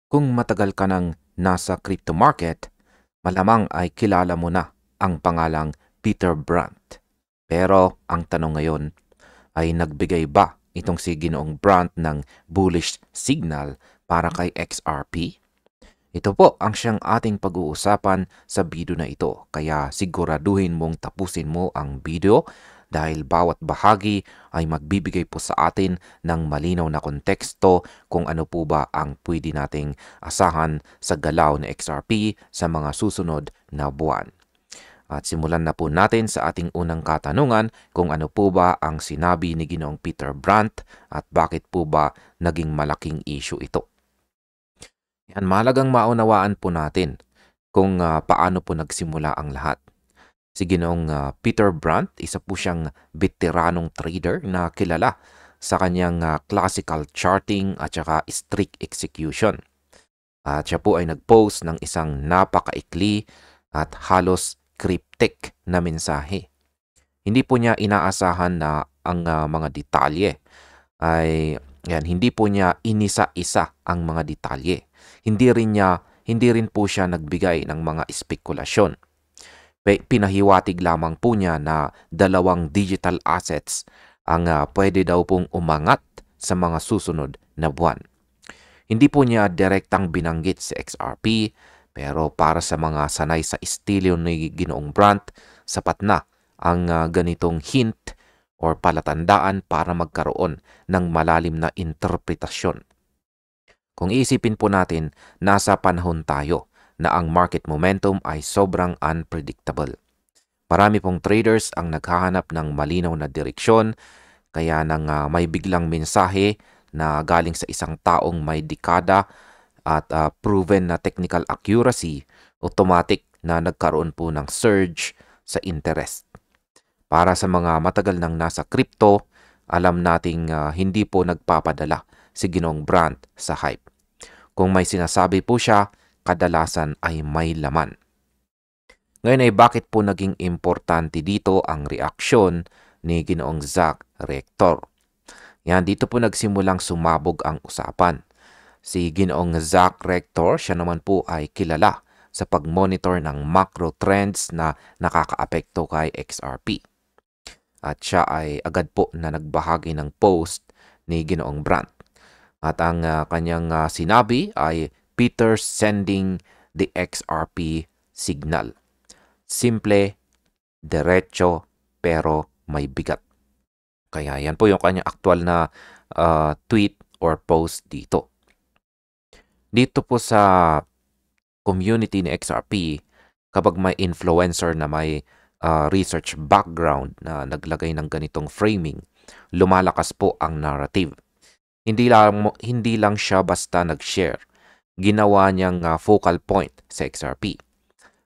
Kung matagal ka nang nasa crypto market, malamang ay kilala mo na ang pangalang Peter Brandt. Pero ang tanong ngayon ay nagbigay ba itong si Ginoong Brandt ng bullish signal para kay XRP? Ito po ang siyang ating pag-uusapan sa video na ito, kaya siguraduhin mong tapusin mo ang video dahil bawat bahagi ay magbibigay po sa atin ng malinaw na konteksto kung ano po ba ang pwede nating asahan sa galaw na XRP sa mga susunod na buwan. At simulan na po natin sa ating unang katanungan kung ano po ba ang sinabi ni Ginoong Peter Brandt at bakit po ba naging malaking issue ito. Yan, mahalagang maunawaan po natin kung paano po nagsimula ang lahat. Si Ginoong Peter Brandt, isa po siyang veteranong trader na kilala sa kanyang classical charting at saka strict execution. At siya po ay nag-post ng isang napakaikli at halos cryptic na mensahe. Hindi po niya inaasahan na ang mga detalye ay hindi po niya inisa-isa ang mga detalye. Hindi rin po siya nagbigay ng mga espekulasyon. Pinahiwatig lamang po niya na 2 digital assets ang pwede daw pong umangat sa mga susunod na buwan. Hindi po niya direktang binanggit si XRP, pero para sa mga sanay sa estilo ni Ginoong Brandt, sapat na ang ganitong hint or palatandaan para magkaroon ng malalim na interpretasyon. Kung iisipin po natin, nasa panahon tayo na ang market momentum ay sobrang unpredictable. Marami pong traders ang naghahanap ng malinaw na direksyon, kaya nang may biglang mensahe na galing sa isang taong may dekada at proven na technical accuracy, automatic na nagkaroon po ng surge sa interest. Para sa mga matagal nang nasa crypto, alam nating hindi po nagpapadala si Ginoong Brandt sa hype. Kung may sinasabi po siya, kadalasan ay may laman. Ngayon ay bakit po naging importante dito ang reaksyon ni Ginoong Zach Rector? Yan, dito po nagsimulang sumabog ang usapan. Si Ginoong Zach Rector, siya naman po ay kilala sa pag-monitor ng macro trends na nakakaapekto kay XRP. At siya ay agad po na nagbahagi ng post ni Ginoong Brandt. At ang kanyang sinabi ay Peter sending the XRP signal. Simple, diretso, pero may bigat. Kaya yan po yung kanyang aktual na tweet or post dito. Dito po sa community ni XRP, kapag may influencer na may research background na naglagay ng ganitong framing, lumalakas po ang narrative. Hindi lang siya basta nag-share. Ginawa niyang focal point sa XRP.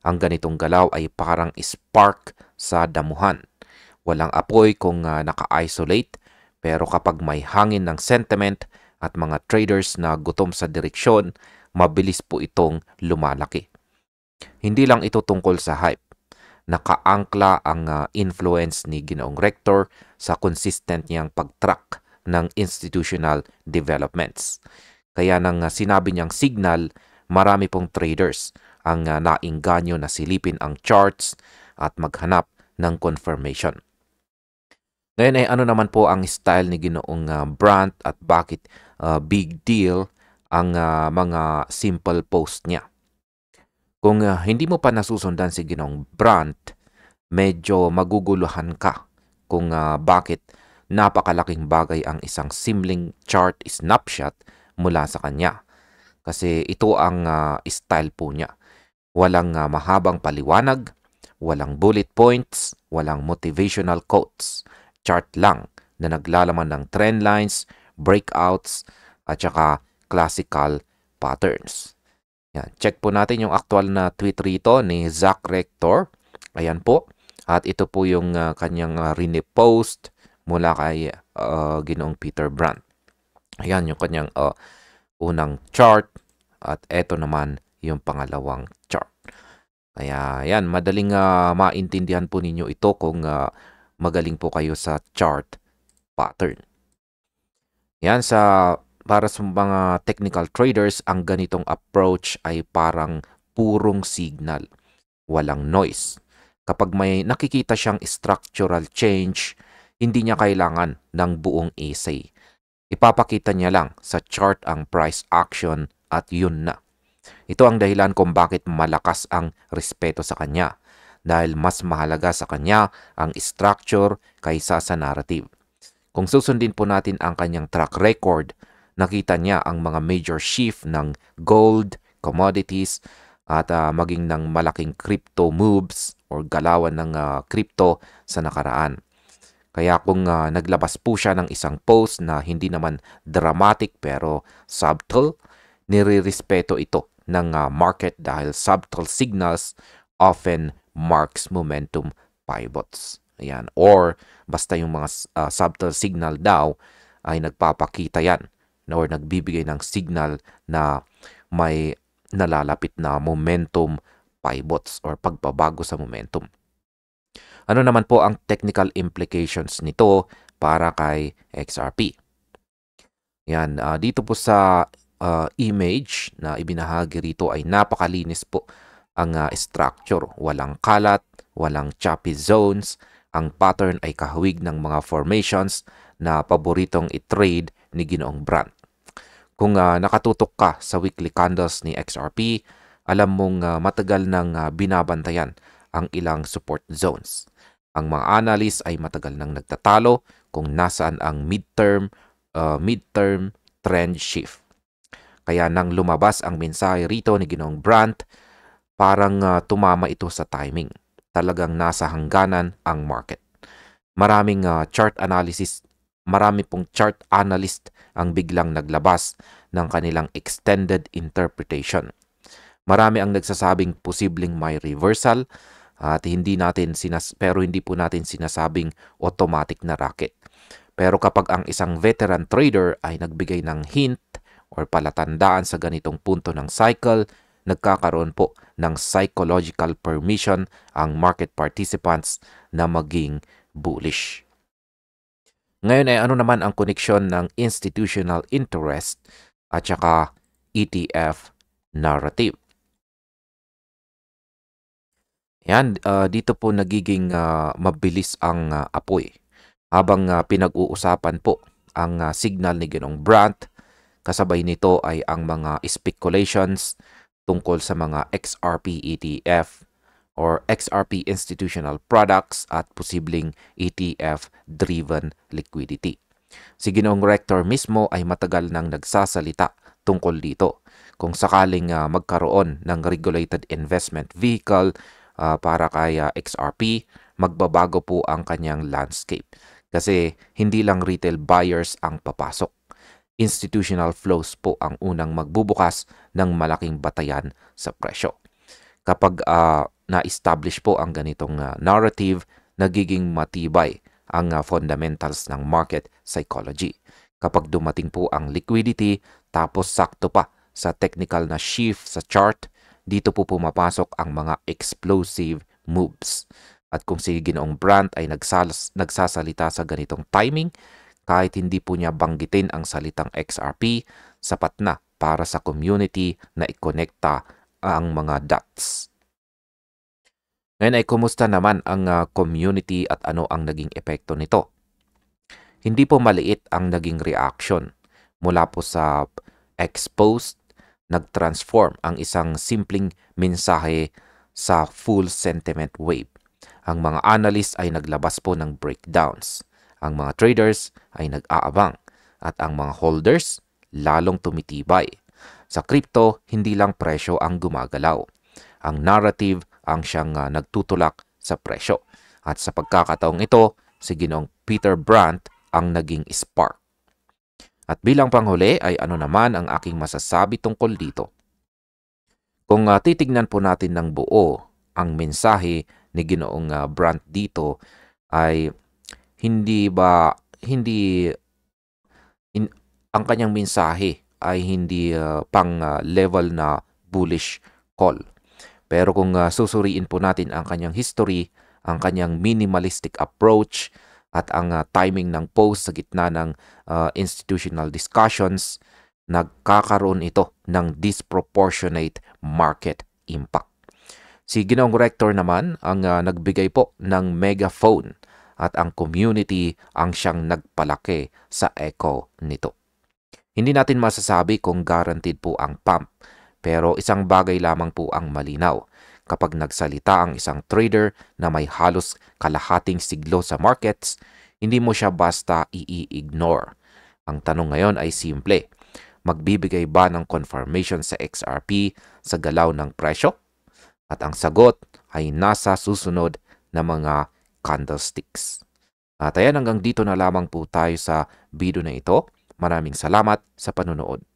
Ang ganitong galaw ay parang spark sa damuhan. Walang apoy kung naka-isolate, pero kapag may hangin ng sentiment at mga traders na gutom sa direksyon, mabilis po itong lumalaki. Hindi lang ito tungkol sa hype. Nakaangkla ang influence ni Ginoong Rector sa consistent niyang pag-track ng institutional developments. Kaya nang sinabi niyang signal, marami pong traders ang nainganyo na silipin ang charts at maghanap ng confirmation. Ngayon ay ano naman po ang style ni Ginoong Brandt at bakit big deal ang mga simple post niya. Kung hindi mo pa nasusundan si Ginoong Brandt, medyo maguguluhan ka kung bakit napakalaking bagay ang isang simpleng chart snapshot mula sa kanya. Kasi ito ang style po niya. Walang mahabang paliwanag, walang bullet points, walang motivational quotes. Chart lang na naglalaman ng trend lines, breakouts, at saka classical patterns. Yan. Check po natin yung aktual na tweet rito ni Zach Rector. Ayan po. At ito po yung kanyang repost mula kay Ginoong Peter Brandt. Ayan yung kanyang unang chart. At ito naman yung pangalawang chart. Kaya yan, madaling maintindihan po ninyo ito kung magaling po kayo sa chart pattern. Yan, sa para sa mga technical traders, ang ganitong approach ay parang purong signal, walang noise. Kapag may nakikita siyang structural change, hindi niya kailangan ng buong essay. Ipapakita niya lang sa chart ang price action at yun na. Ito ang dahilan kung bakit malakas ang respeto sa kanya, dahil mas mahalaga sa kanya ang structure kaysa sa narrative. Kung susundin po natin ang kanyang track record, nakita niya ang mga major shift ng gold, commodities, at maging ng malaking crypto moves or galawan ng crypto sa nakaraan. Kaya kung naglabas po siya ng isang post na hindi naman dramatic pero subtle, nirirespeto ito ng market dahil subtle signals often marks momentum pivots. Ayan. Or basta yung mga subtle signal daw ay nagpapakita yan or nagbibigay ng signal na may nalalapit na momentum pivots or pagbabago sa momentum. Ano naman po ang technical implications nito para kay XRP? Yan, dito po sa image na ibinahagi rito ay napakalinis po ang structure. Walang kalat, walang choppy zones. Ang pattern ay kahawig ng mga formations na paboritong i-trade ni Ginoong Brandt. Kung nakatutok ka sa weekly candles ni XRP, alam mong matagal nang binabantayan ang ilang support zones. Ang mga analysts ay matagal nang nagtatalo kung nasaan ang midterm trend shift. Kaya nang lumabas ang mensahe rito ni Ginoong Brandt, parang tumama ito sa timing. Talagang nasa hangganan ang market. Marami pong chart analyst ang biglang naglabas ng kanilang extended interpretation. Marami ang nagsasabing posibleng may reversal at hindi po natin sinasabing automatic na racket. Pero kapag ang isang veteran trader ay nagbigay ng hint or palatandaan sa ganitong punto ng cycle, nagkakaroon po ng psychological permission ang market participants na maging bullish. Ngayon ay ano naman ang koneksyon ng institutional interest at saka ETF narrative? Yan, dito po nagiging mabilis ang apoy. Habang pinag-uusapan po ang signal ni Ginoong Brandt, kasabay nito ay ang mga speculations tungkol sa mga XRP ETF or XRP institutional products at posibleng ETF-driven liquidity. Si Ginoong Rector mismo ay matagal nang nagsasalita tungkol dito. Kung sakaling magkaroon ng regulated investment vehicle para kay XRP, magbabago po ang kanyang landscape. Kasi hindi lang retail buyers ang papasok. Institutional flows po ang unang magbubukas ng malaking batayan sa presyo. Kapag na-establish po ang ganitong narrative, nagiging matibay ang fundamentals ng market psychology. Kapag dumating po ang liquidity, tapos sakto pa sa technical na shift sa chart, dito po pumapasok ang mga explosive moves. At kung si Ginoong Brandt ay nagsasalita sa ganitong timing, kahit hindi po niya banggitin ang salitang XRP, sapat na para sa community na ikonekta ang mga dots. Ngayon ay kumusta naman ang community at ano ang naging epekto nito? Hindi po maliit ang naging reaction. Mula po sa exposed, nag-transform ang isang simpleng mensahe sa full sentiment wave. Ang mga analysts ay naglabas po ng breakdowns. Ang mga traders ay nag-aabang at ang mga holders lalong tumitibay. Sa crypto, hindi lang presyo ang gumagalaw. Ang narrative ang siyang nagtutulak sa presyo. At sa pagkakataong ito, si Ginoong Peter Brandt ang naging spark. At bilang panghuli ay ano naman ang aking masasabi tungkol dito. Kung titignan po natin ng buo, ang mensahe ni Ginoong Brandt dito ay ang kanyang mensahe ay hindi pang level na bullish call. Pero kung susuriin po natin ang kanyang history, ang kanyang minimalistic approach at ang timing ng post sa gitna ng institutional discussions, nagkakaroon ito ng disproportionate market impact. Si Ginoong Rector naman ang nagbigay po ng megaphone at ang community ang siyang nagpalaki sa echo nito. Hindi natin masasabi kung guaranteed po ang pump, pero isang bagay lamang po ang malinaw. Kapag nagsalita ang isang trader na may halos kalahating siglo sa markets, hindi mo siya basta i-ignore. Ang tanong ngayon ay simple. Magbibigay ba ng confirmation sa XRP sa galaw ng presyo? At ang sagot ay nasa susunod na mga candlesticks. At ayan, hanggang dito na lamang po tayo sa video na ito. Maraming salamat sa panunood.